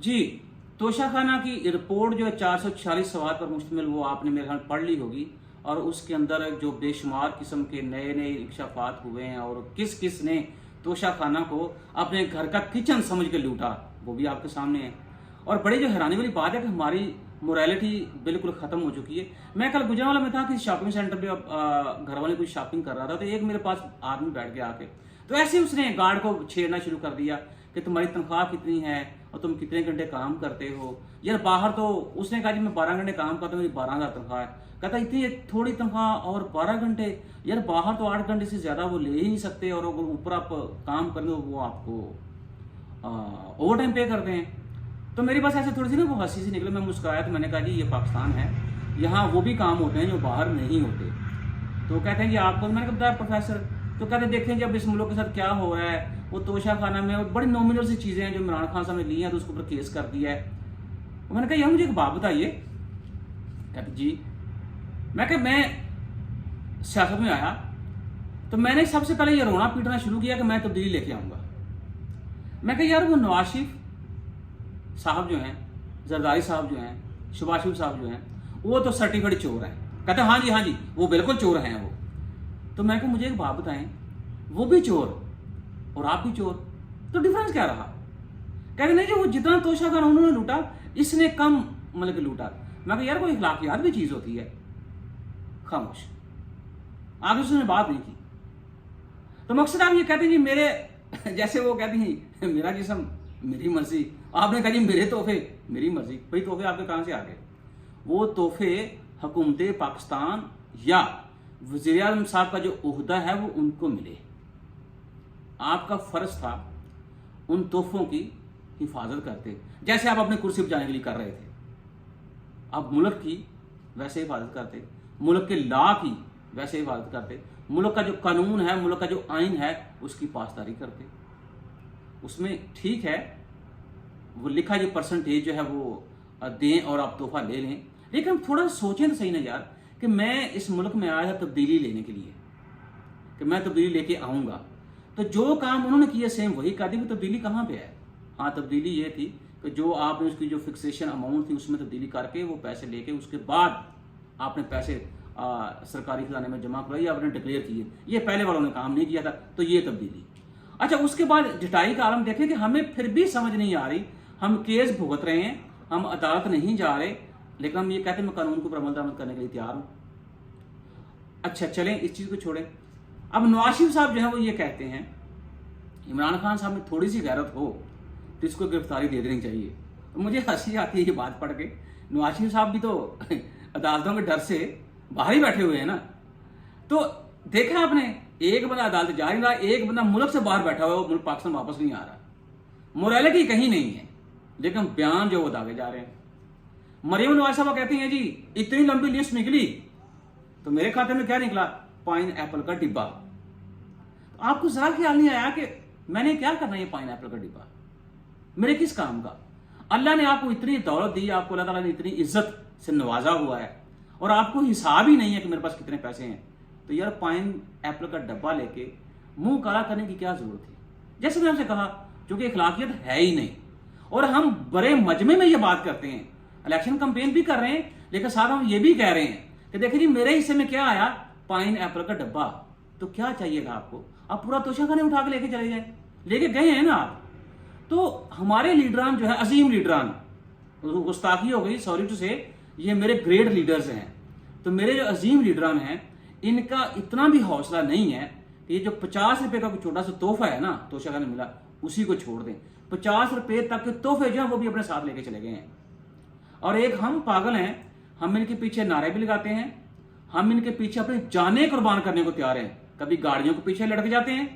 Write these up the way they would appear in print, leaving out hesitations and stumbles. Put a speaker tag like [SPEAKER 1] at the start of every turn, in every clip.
[SPEAKER 1] जी, तोशा खाना की रिपोर्ट जो है 446 सवाल पर मुश्तमिल, वो आपने मेरे ख्याल पढ़ ली होगी। और उसके अंदर जो बेशुमार किस्म के नए नए इंकशाफात हुए हैं और किस किस ने तोशा खाना को अपने घर का किचन समझ के लूटा, वो भी आपके सामने है। और बड़ी जो हैरानी वाली बात है कि हमारी मोरालिटी बिल्कुल ख़त्म हो चुकी है। मैं कल गुजरांवाला में था कि शॉपिंग सेंटर पे घर वाले कुछ शॉपिंग कर रहा था, तो एक मेरे पास आदमी बैठ गया आके, तो ऐसे ही उसने गार्ड को छेड़ना शुरू कर दिया कि तुम्हारी तनख्वाह कितनी है और तुम कितने घंटे काम करते हो। यार बाहर तो उसने कहा जी मैं 12 घंटे काम करता हूँ, मेरी 12,000 तनख्वाह है। कहता इतनी थोड़ी तनख्वाह और 12 घंटे, यार बाहर तो 8 घंटे से ज़्यादा वो ले ही नहीं सकते, और अगर ऊपर आप काम करें तो वो आपको ओवर टाइम पे करते हैं। तो मेरी बस ऐसे थोड़ी सी ना वो हंसी सी निकली, मैं मुस्कुराया, तो मैंने कहा जी ये पाकिस्तान है, यहाँ वो भी काम होते हैं जो बाहर नहीं होते। तो कहते हैं कि आपको, मैंने कहा बताया प्रोफेसर, तो कहते हैं देखें जब इस मुल्क के साथ क्या हो रहा है, वो तोशा खाना में बड़ी नॉमिनल सी चीज़ें हैं जो इमरान खान साहब ने ली हैं तो उसके ऊपर केस कर दिया है। मैंने कहा यार मुझे एक बात बताइए। कहते जी, मैं कहा मैं सियासत में आया तो मैंने सबसे पहले ये रोना पीटना शुरू किया कि मैं तब्दीली लेके आऊँगा। मैं कहा यार वो नवाज शरीफ साहब जो हैं, जरदारी साहब जो हैं, शहबाज शरीफ साहब जो हैं, वो तो सर्टिफिकेट चोर हैं। कहते हाँ जी वो बिल्कुल चोर हैं वो। तो मैं कहा मुझे एक बात बताएं, वो भी चोर और आप भी चोर, तो डिफरेंस क्या रहा? कहते नहीं जी वो जितना तोशा खाना उन्होंने लूटा, इसने कम मतलब कि लूटा। मैं कहा यार कोई इखलाकियात भी चीज़ होती है। खामोश, आगे उसने बात नहीं की। तो मकसद आप ये कहते हैं जी मेरे जैसे वो कहती हैं मेरा जिस्म मेरी मर्जी, आपने कहा जी मेरे तोहफे मेरी मर्जी। भाई तोहफे आपके कहाँ से आ गए? वो तोहफे हुकूमत पाकिस्तान या वज़ीर आज़म साहब का जो ओहदा है वो उनको मिले। आपका फर्ज था उन तोहफों की हिफाजत करते, जैसे आप अपने कुर्सी पर जाने के लिए कर रहे थे। आप मुल्क की वैसे हिफाजत करते, मुल्क के लॉ की वैसे हिफाजत करते, मुल्क का जो कानून है, मुल्क का जो आइन है उसकी पासदारी करते। उसमें ठीक है वो लिखा जो परसेंटेज जो है वो दें और आप तोहफा ले लें, लेकिन थोड़ा सोचें तो सही ना यार कि मैं इस मुल्क में आया था तब्दीली लेने के लिए, कि मैं तब्दीली लेके आऊँगा। तो जो काम उन्होंने किया सेम वही कर दी, वो तब्दीली कहाँ पे है? हाँ तब्दीली ये थी कि जो आपने उसकी जो फिक्सेशन अमाउंट थी उसमें तब्दीली करके वो पैसे लेके उसके बाद आपने पैसे सरकारी खजाने में जमा करवाई, आपने डिक्लेयर किए। ये पहले वालों ने काम नहीं किया था, तो ये तब्दीली। अच्छा उसके बाद जटाई का आलम देखें कि हमें फिर भी समझ नहीं आ रही, हम केस भुगत रहे हैं, हम अदालत नहीं जा रहे, लेकिन हम ये कहते हैं मैं कानून को अमल दरामद करने के लिए तैयार हूँ। अच्छा चलें इस चीज़ को छोड़ें। अब नवाज शरीफ साहब जो है वो ये कहते हैं इमरान खान साहब में थोड़ी सी गैरत हो तो इसको गिरफ्तारी दे देनी चाहिए। तो मुझे हंसी आती है ये बात पढ़ के। नवाज शरीफ साहब भी तो अदालतों के डर से बाहर ही बैठे हुए हैं ना। तो देखा आपने, एक बंदा अदालत जा नहीं रहा, एक बंदा मुल्क से बाहर बैठा हुआ है, मुल्क पाकिस्तान वापस नहीं आ रहा। मोरालिटी कहीं नहीं है, लेकिन बयान जो वो दागे जा रहे हैं। मरियम नवाज साहब कहती हैं जी इतनी लंबी लिस्ट निकली तो मेरे खाते में क्या निकला? पाइन एप्पल का डिब्बा। तो आपको जरा ख्याल नहीं आया कि मैंने क्या करना है? पाइन एप्पल का डिब्बा मेरे किस काम का? अल्लाह ने आपको इतनी दौलत दी, आपको अल्लाह ताला ने इतनी इज्जत से नवाजा हुआ है और आपको हिसाब ही नहीं है कि मेरे पास कितने पैसे हैं। तो यार पाइन एप्पल का डब्बा लेके मुंह काला करने की क्या जरूरत थी? जैसे मैं आपसे कहा, क्योंकि इखलाकियत है ही नहीं। और हम बड़े मजमे में ये बात करते हैं, इलेक्शन कैंपेन भी कर रहे हैं, लेकिन साथ हम ये भी कह रहे हैं कि देखिए जी मेरे हिस्से में क्या आया? पाइन एप्पल का डब्बा। तो क्या चाहिएगा आपको? आप पूरा तोशा खाने उठा के लेके चले जाए, लेके गए हैं ना आप। तो हमारे लीडरान जो है, अजीम लीडरान, गुस्ताखी हो गई, सॉरी टू से, ये मेरे ग्रेट लीडर्स हैं। तो मेरे जो अजीम लीडरान हैं इनका इतना भी हौसला नहीं है कि ये जो 50 रुपए का छोटा सा तोहफा है ना तोशा खाने मिला उसी को छोड़ दें। 50 रुपए तक के तोहफे जो है वो भी अपने साथ लेके चले गए हैं। और एक हम पागल हैं, हम इनके पीछे नारे भी लगाते हैं, हम इनके पीछे अपनी जानें कुर्बान करने को तैयार हैं। कभी गाड़ियों के पीछे लटक जाते हैं,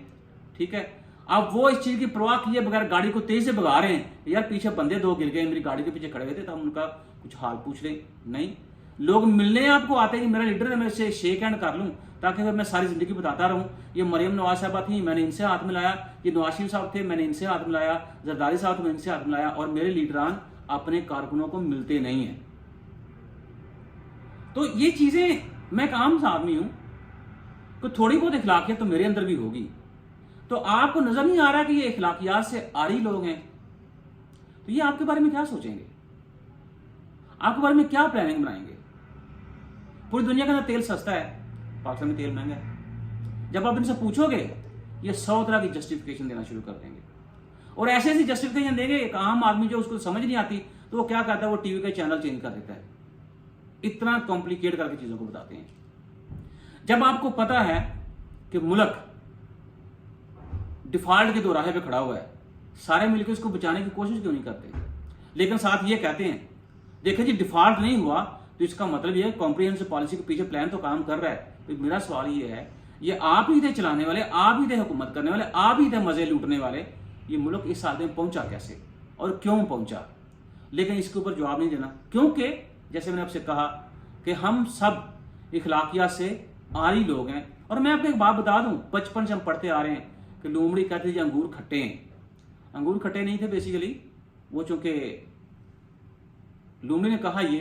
[SPEAKER 1] ठीक है, अब वो इस चीज की परवाह किए बगैर गाड़ी को तेज से भगा रहे हैं, यार पीछे बंदे दो गिर गए मेरी गाड़ी के पीछे खड़े हुए थे, तो हम उनका कुछ हाल पूछ लें। नहीं, लोग मिलने आपको आते हैं, मेरा लीडर है, मैं इससे शेक हैंड कर लूं ताकि मैं सारी जिंदगी बताता रहूं ये मरियम नवाज साहबा थी, मैंने इनसे हाथ मिलाया, ये नवाज शरीफ साहब थे, मैंने इनसे हाथ मिलाया, जरदारी साहब थे, मैंने इनसे हाथ मिलाया। और मेरे लीडरान अपने कारकुनों को मिलते नहीं है। तो ये चीजें, मैं एक आम सा आदमी हूं, तो थोड़ी बहुत इखलाकियत तो मेरे अंदर भी होगी। तो आपको नजर नहीं आ रहा कि ये इखलाकियात से आरी लोग हैं? तो ये आपके बारे में क्या सोचेंगे, आपके बारे में क्या प्लानिंग बनाएंगे। पूरी दुनिया के अंदर तेल सस्ता है, पाकिस्तान में तेल महंगा है। जब आप इनसे पूछोगे ये 100 तरह की जस्टिफिकेशन देना शुरू कर देंगे, और ऐसे ऐसी जस्टिफिकेशन देंगे एक आम आदमी जो उसको समझ नहीं आती तो वो क्या करता है, वो टीवी का चैनल चेंज कर देता है। इतना कॉम्प्लिकेट करके चीजों को बताते हैं। जब आपको पता है कि मुल्क डिफॉल्ट के दोराहे पे खड़ा हुआ है, सारे मिलकर उसको बचाने की कोशिश क्यों नहीं करते, लेकिन साथ ये कहते हैं देखिए जी डिफॉल्ट नहीं हुआ तो इसका मतलब ये कॉम्प्रिहेंसिव पॉलिसी के पीछे प्लान तो काम कर रहा है। तो मेरा सवाल ये है, ये आप ही थे चलाने वाले, आप ही थे हुकूमत करने वाले, आप ही थे मजे लूटने वाले, ये मुल्क इस हालत में पहुंचा कैसे और क्यों पहुंचा। लेकिन इसके ऊपर जवाब नहीं देना, क्योंकि जैसे मैंने आपसे कहा कि हम सब इखलाकियात से आरी लोग हैं। और मैं आपको एक बात बता दूं, बचपन से हम पढ़ते आ रहे हैं कि लोमड़ी कहती थी अंगूर खट्टे हैं। अंगूर खट्टे नहीं थे बेसिकली, वो चूंकि लोमड़ी ने कहा ये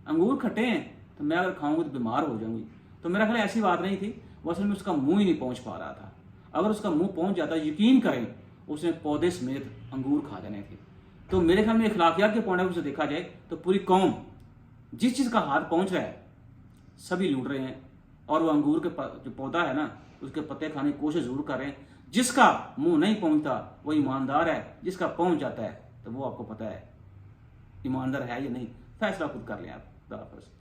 [SPEAKER 1] अंगूर खट्टे हैं तो मैं अगर खाऊंगी तो बीमार हो जाऊंगी, तो मेरा ख्याल ऐसी बात नहीं थी, वो असल में उसका मुंह ही नहीं पहुंच पा रहा था। अगर उसका मुंह पहुंच जाता, यकीन करें उसने पौधे समेत अंगूर खा जाने थे। तो मेरे ख्याल में इखलाकियात के पॉइंट ऑफ व्यू से देखा जाए तो पूरी कौम जिस चीज का हाथ पहुंच रहा है सभी लूट रहे हैं, और वो अंगूर के जो पौधा है ना उसके पत्ते खाने की कोशिश जरूर कर रहे हैं। जिसका मुंह नहीं पहुंचता वो ईमानदार है, जिसका पहुंच जाता है तो वो आपको पता है ईमानदार है या नहीं, फैसला खुद कर लें आप।